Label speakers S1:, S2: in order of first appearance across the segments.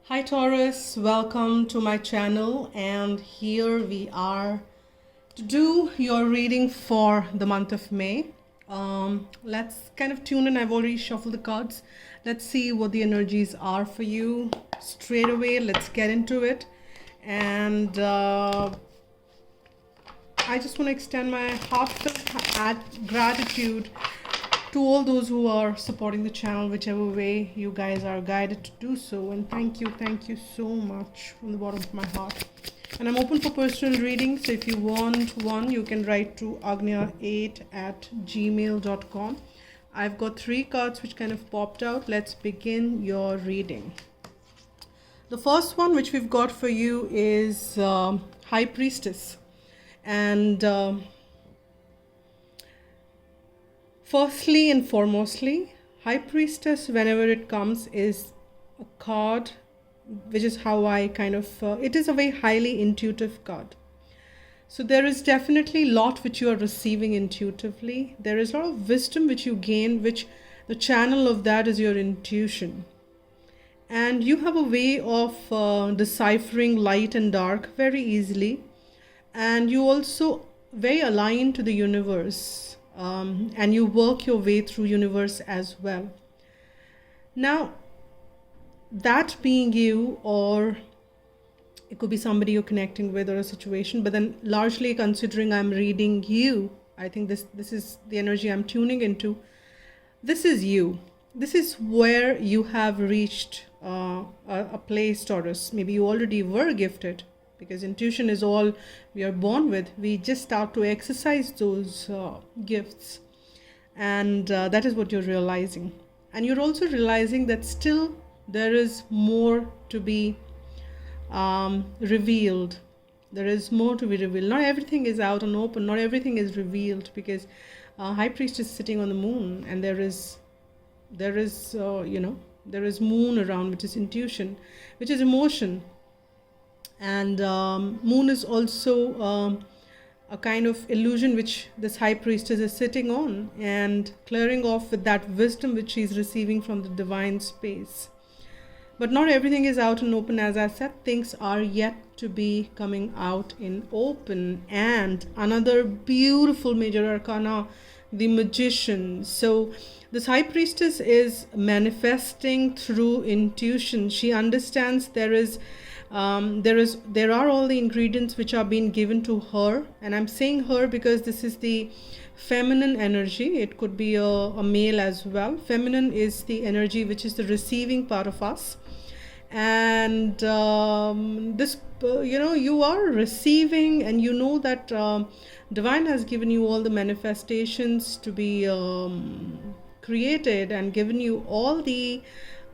S1: Hi Taurus, welcome to my channel, and here we are to do your reading for the month of May. Let's kind of tune in. I've already shuffled the cards. Let's see what the energies are for you straight away. Let's get into it. And I just want to extend my heartfelt gratitude to all those who are supporting the channel, whichever way you guys are guided to do so. And thank you so much from the bottom of my heart. And I'm open for personal readings. So if you want one, you can write to agnya8@gmail.com. I've got 3 cards which kind of popped out. Let's begin your reading. The first one which we've got for you is High Priestess. And firstly and foremostly, High Priestess, whenever it comes, is a card which is how I kind of, it is a very highly intuitive card. So there is definitely a lot which you are receiving intuitively. There is a lot of wisdom which you gain, which the channel of that is your intuition. And you have a way of deciphering light and dark very easily. And you also very aligned to the universe. And you work your way through universe as well. Now, that being you, or it could be somebody you're connecting with or a situation, but then largely considering I'm reading you, I think this is the energy I'm tuning into. This is you. This is where you have reached a place, Taurus. Maybe you already were gifted, because intuition is all we are born with. We just start to exercise those gifts, and that is what you're realizing. And you're also realizing that still there is more to be revealed. There is more to be revealed. Not everything is out and open. Not everything is revealed, because High Priest is sitting on the moon, and there is there is moon around, which is intuition, which is emotion. And moon is also a kind of illusion which this High Priestess is sitting on and clearing off with that wisdom which she's receiving from the divine space. But not everything is out and open. As I said, things are yet to be coming out in open. And another beautiful major arcana, the Magician. So this High Priestess is manifesting through intuition. She understands there are all the ingredients which are being given to her. And I'm saying her because this is the feminine energy. It could be a male as well. Feminine is the energy which is the receiving part of us. And this you are receiving, and you know that divine has given you all the manifestations to be created, and given you all the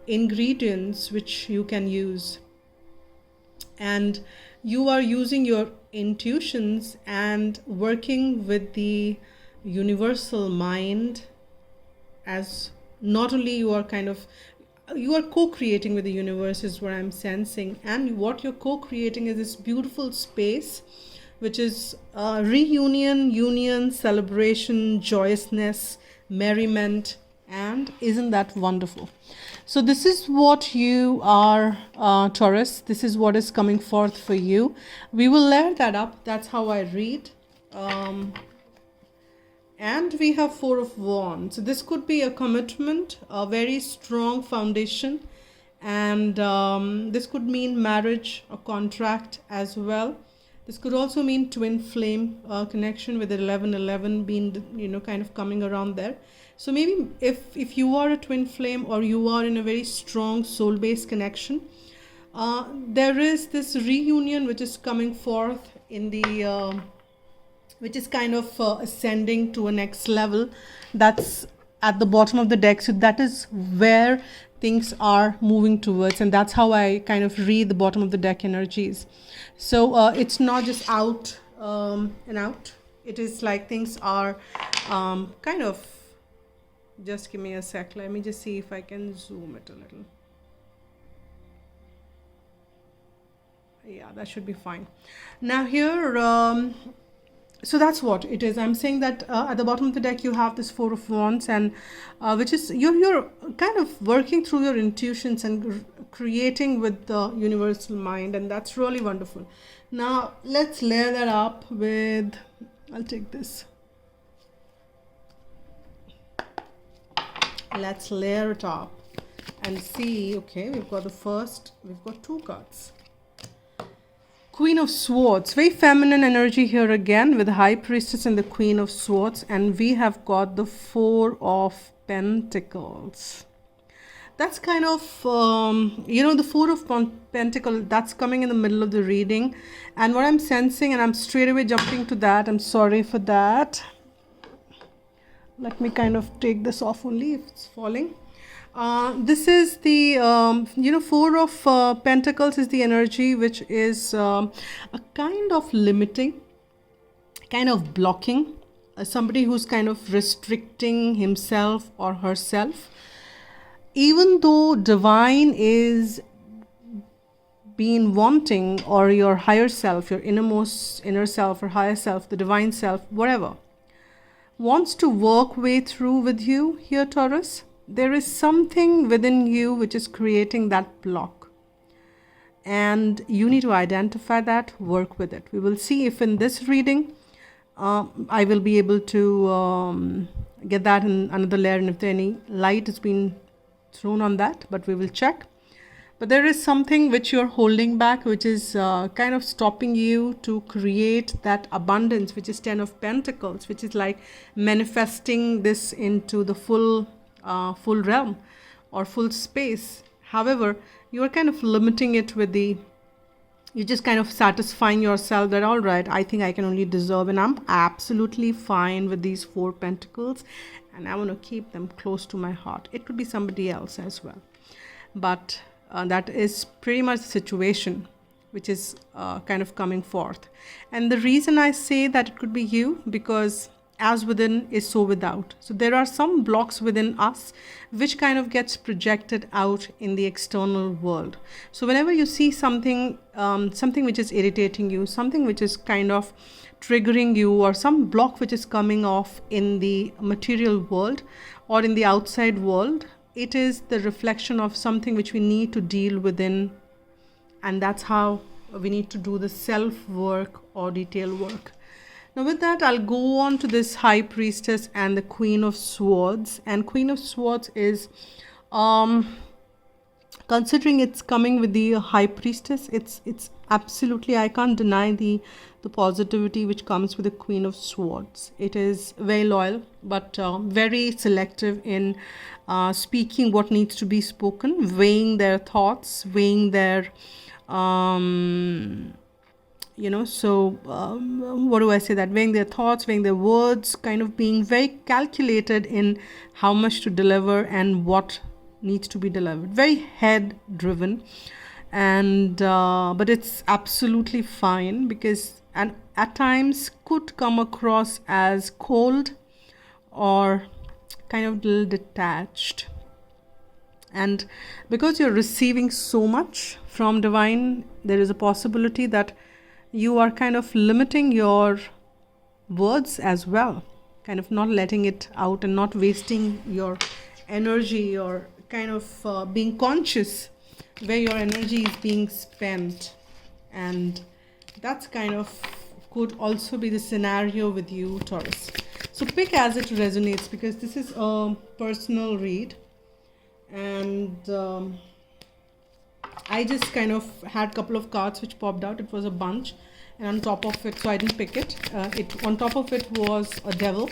S1: ingredients which you can use. And you are using your intuitions and working with the universal mind, as not only you are co-creating with the universe, is what I'm sensing. And what you're co-creating is this beautiful space, which is reunion, union, celebration, joyousness, merriment. And isn't that wonderful? So this is what you are, Taurus. This is what is coming forth for you. We will layer that up. That's how I read. And we have 4 of Wands. So this could be a commitment, a very strong foundation. And this could mean marriage, a contract as well. This could also mean twin flame connection, with 1111 being, kind of coming around there. So maybe if you are a twin flame, or you are in a very strong soul-based connection, there is this reunion which is coming forth in the which is kind of ascending to a next level. That's at the bottom of the deck. So that is where things are moving towards, and that's how I kind of read the bottom of the deck energies. So it's not just out and out. It is like things are kind of, just give me a sec. Let me just see if I can zoom it a little. Yeah, that should be fine. Now here, So that's what it is. I'm saying that at the bottom of the deck you have this Four of Wands, and which is you're kind of working through your intuitions and creating with the universal mind, and that's really wonderful. Now let's layer that up with, I'll take this. Let's layer it up and see. Okay, we've got two cards. Queen of Swords, very feminine energy here again with the High Priestess and the Queen of Swords, and we have got the Four of Pentacles. That's kind of, the Four of Pentacles, that's coming in the middle of the reading. And what I'm sensing, and I'm straight away jumping to that, I'm sorry for that. Let me kind of take this off only if it's falling. This is the, Four of Pentacles is the energy which is a kind of limiting, kind of blocking, somebody who's kind of restricting himself or herself. Even though divine is being wanting, or your higher self, your innermost inner self or higher self, the divine self, whatever, wants to work way through with you here, Taurus, there is something within you which is creating that block. And you need to identify that, work with it. We will see if in this reading, I will be able to get that in another layer, and if there any light has been thrown on that, but we will check. But there is something which you're holding back, which is kind of stopping you to create that abundance, which is Ten of Pentacles, which is like manifesting this into the full realm or full space. However, you are kind of limiting it with you're just kind of satisfying yourself that, all right, I think I can only deserve, and I'm absolutely fine with these Four Pentacles, and I want to keep them close to my heart. It could be somebody else as well, but that is pretty much the situation which is kind of coming forth. And the reason I say that it could be you, because as within is so without. So there are some blocks within us which kind of gets projected out in the external world. So whenever you see something which is irritating you, something which is kind of triggering you, or some block which is coming off in the material world or in the outside world, it is the reflection of something which we need to deal within. And that's how we need to do the self work or detail work. Now with that, I'll go on to this High Priestess and the Queen of Swords. And Queen of Swords is, considering it's coming with the High Priestess, it's absolutely, I can't deny the positivity which comes with the Queen of Swords. It is very loyal, but very selective in speaking what needs to be spoken, weighing their thoughts, weighing their what do I say, that weighing their thoughts, weighing their words, kind of being very calculated in how much to deliver and what needs to be delivered. Very head driven, and but it's absolutely fine, because and at times could come across as cold or kind of little detached. And because you're receiving so much from divine, there is a possibility that you are kind of limiting your words as well, kind of not letting it out and not wasting your energy, or kind of being conscious where your energy is being spent. And that's kind of could also be the scenario with you, Taurus. So pick as it resonates, because this is a personal read, and I just kind of had a couple of cards which popped out. It was a bunch, and on top of it, so I didn't pick it. On top of it was a devil.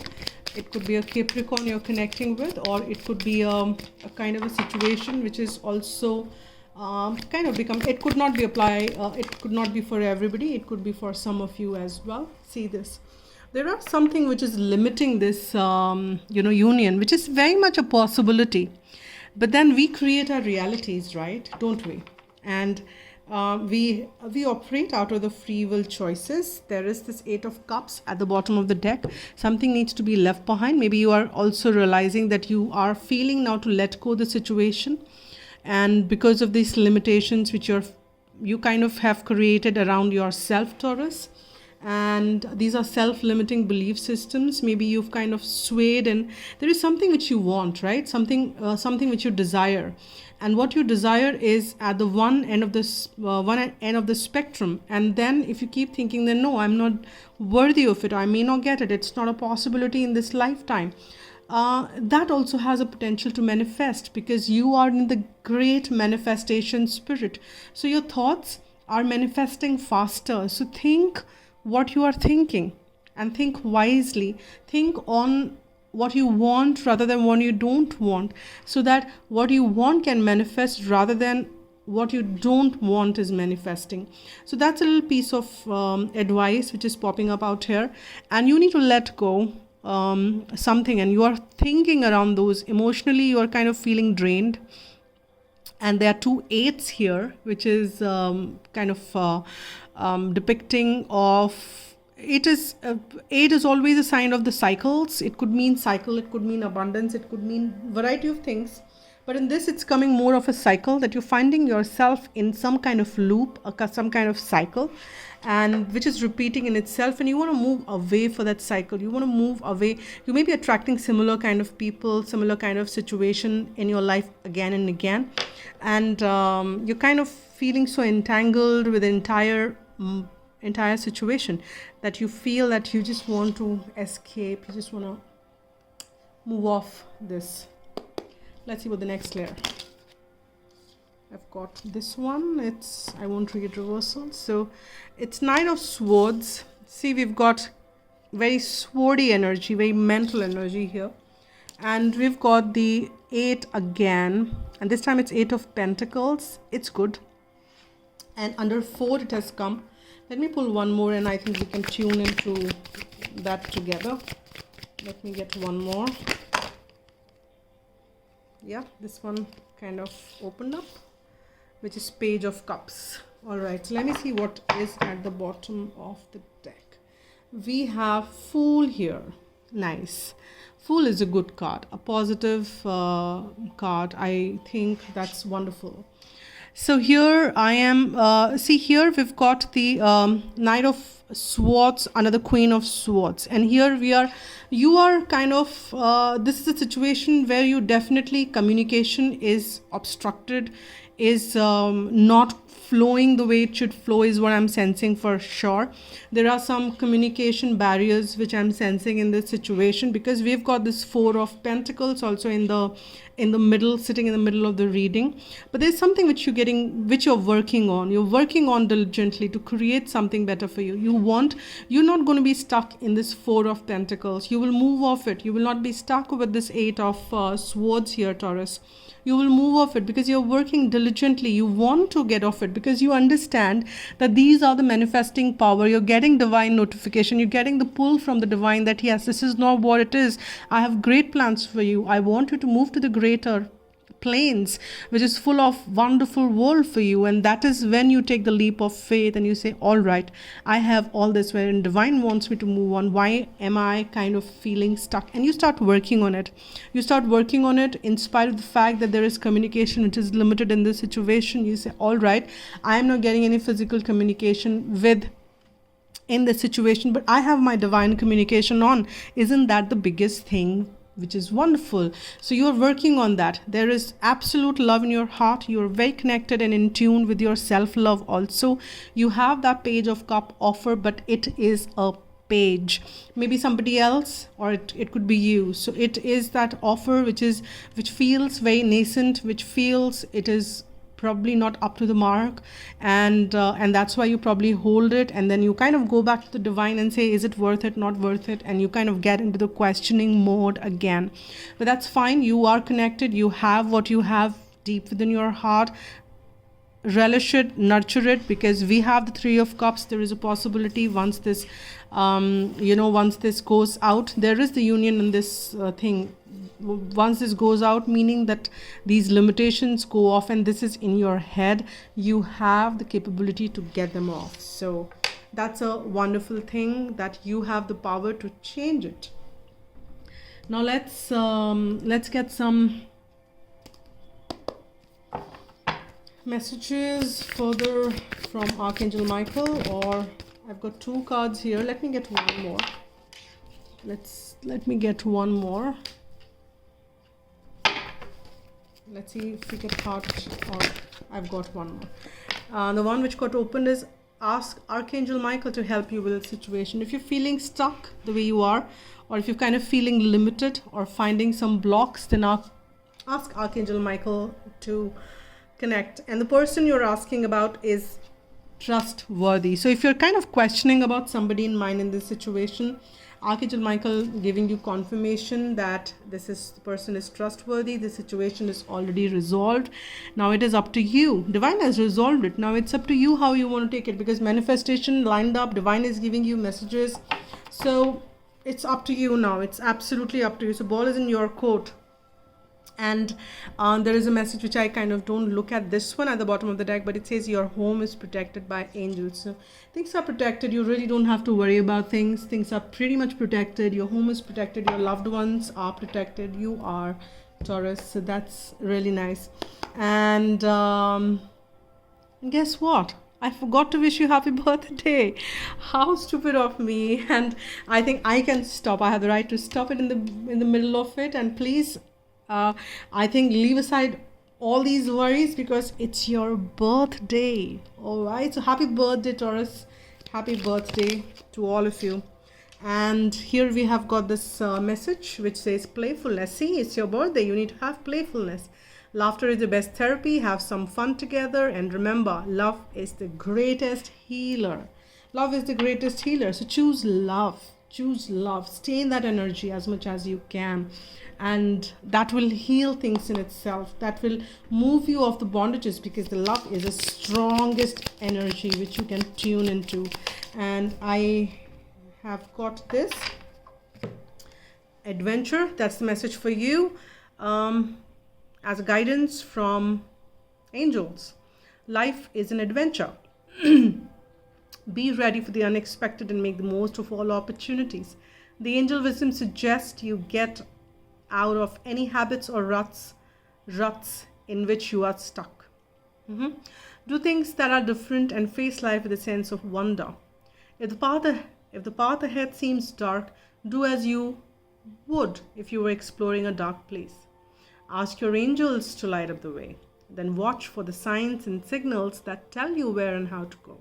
S1: It could be a Capricorn you're connecting with, or it could be a kind of a situation which is also kind of become. It could not be applied. It could not be for everybody. It could be for some of you as well. See this. There are something which is limiting this, union, which is very much a possibility. But then we create our realities, right? Don't we? And we operate out of the free will choices. There is this Eight of Cups at the bottom of the deck. Something needs to be left behind. Maybe you are also realizing that you are feeling now to let go the situation, and because of these limitations which you kind of have created around yourself, Taurus, and these are self-limiting belief systems. Maybe you've kind of swayed, and there is something which you want, right? Something which you desire, and what you desire is at the one end of this one end of the spectrum. And then if you keep thinking, then no, I'm not worthy of it, I may not get it, it's not a possibility in this lifetime, that also has a potential to manifest, because you are in the great manifestation spirit. So your thoughts are manifesting faster. So think what you are thinking, and think wisely. Think on what you want rather than what you don't want, so that what you want can manifest rather than what you don't want is manifesting. So that's a little piece of advice which is popping up out here. And you need to let go something, and you are thinking around those. Emotionally you are kind of feeling drained, and there are 2 8s here, which is kind of depicting of, it is 8 is always a sign of the cycles. It could mean cycle, it could mean abundance, it could mean variety of things, but in this it's coming more of a cycle, that you're finding yourself in some kind of loop, some kind of cycle, and which is repeating in itself, and you want to move away for that cycle. You want to move away. You may be attracting similar kind of people, similar kind of situation in your life again and again, and you're kind of feeling so entangled with the entire situation that you feel that you just want to escape, you just want to move off this. Let's see what the next layer. I've got this one. I won't read reversal. So it's 9 of Swords. See, we've got very swordy energy, very mental energy here. And we've got the 8 again. And this time it's 8 of Pentacles. It's good. And under 4 it has come. Let me pull one more, and I think we can tune into that together. Let me get one more. Yeah, this one kind of opened up, which is Page of Cups. All right, so let me see what is at the bottom of the deck. We have Fool here. Nice. Fool is a good card, a positive card. I think that's wonderful. So here I am, see here we've got the Knight of Swords under the Queen of Swords, and here you are kind of, this is a situation where you definitely, communication is obstructed, is not flowing the way it should flow, is what I'm sensing for sure. There are some communication barriers which I'm sensing in this situation, because we've got this 4 of Pentacles also in the middle, sitting in the middle of the reading. But there's something which you're working on. You're working on diligently to create something better for you. You're not going to be stuck in this 4 of Pentacles. You will move off it. You will not be stuck with this 8 of Swords here, Taurus. You will move off it because you're working diligently. You want to get off it because you understand that these are the manifesting power. You're getting divine notification. You're getting the pull from the divine that yes, this is not what it is. I have great plans for you. I want you to move to the greater planes, which is full of wonderful world for you. And that is when you take the leap of faith and you say, all right, I have all this, wherein divine wants me to move on. Why am I kind of feeling stuck? And you start working on it. You start working on it in spite of the fact that there is communication which is limited in this situation. You say, all right, I am not getting any physical communication in this situation, but I have my divine communication on. Isn't that the biggest thing? Which is wonderful. So you are working on that. There is absolute love in your heart. You are very connected and in tune with your self-love also. You have that Page of Cup offer, but it is a page. Maybe somebody else, or it could be you. So it is that offer which feels very nascent, which feels it is probably not up to the mark, and that's why you probably hold it, and then you kind of go back to the divine and say, is it worth it, not worth it, and you kind of get into the questioning mode again. But that's fine. You are connected. You have what you have deep within your heart. Relish it, nurture it, because we have the 3 of Cups. There is a possibility once this once this goes out, there is the union in this thing. Once this goes out, meaning that these limitations go off, and this is in your head, you have the capability to get them off. So that's a wonderful thing, that you have the power to change it. Now let's get some messages further from Archangel Michael or I've got 2 cards here. Let me get one more. Let me get one more. Let's see if we get card, or I've got one more. The one which got opened is ask Archangel Michael to help you with the situation. If you're feeling stuck the way you are, or if you're kind of feeling limited or finding some blocks, then ask Archangel Michael to connect. And the person you're asking about is trustworthy. So if you're kind of questioning about somebody in mind in this situation, Archangel Michael giving you confirmation that the person is trustworthy, the situation is already resolved. Now it is up to you. Divine has resolved it. Now it's up to you how you want to take it, because manifestation lined up, Divine is giving you messages. So it's up to you now. It's absolutely up to you. So ball is in your court. And there is a message which I kind of don't look at this one at the bottom of the deck, but it says your home is protected by angels. So things are protected. You really don't have to worry about things. Things are pretty much protected. Your home is protected. Your loved ones are protected. You are, Taurus. So that's really nice. And guess what? I forgot to wish you happy birthday. How stupid of me. And I think I can stop. I have the right to stop it in the middle of it. And please, I think leave aside all these worries, because it's your birthday. All right. So happy birthday, Taurus. Happy birthday to all of you. And here we have got this message which says playfulness. See, it's your birthday. You need to have playfulness. Laughter is the best therapy. Have some fun together. And remember, love is the greatest healer. Love is the greatest healer. So choose love. Choose love. Stay in that energy as much as you can. And that will heal things in itself. That will move you off the bondages, because the love is the strongest energy which you can tune into. And I have got this adventure. That's the message for you, as a guidance from angels. Life is an adventure. Be ready for the unexpected and make the most of all opportunities. The angel wisdom suggests you get out of any habits or ruts in which you are stuck. Do things that are different and face life with a sense of wonder. If the path ahead seems dark, do as you would if you were exploring a dark place. Ask your angels to light up the way. Then watch for the signs and signals that tell you where and how to go.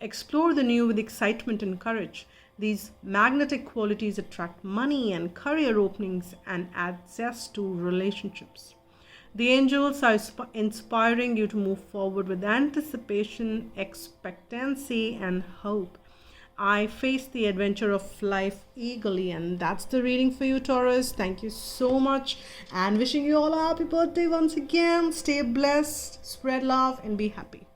S1: Explore the new with excitement and courage. These magnetic qualities attract money and career openings and access to relationships. The angels are inspiring you to move forward with anticipation, expectancy, and hope. I face the adventure of life eagerly, and that's the reading for you, Taurus. Thank you so much, and wishing you all a happy birthday once again. Stay blessed, spread love, and be happy.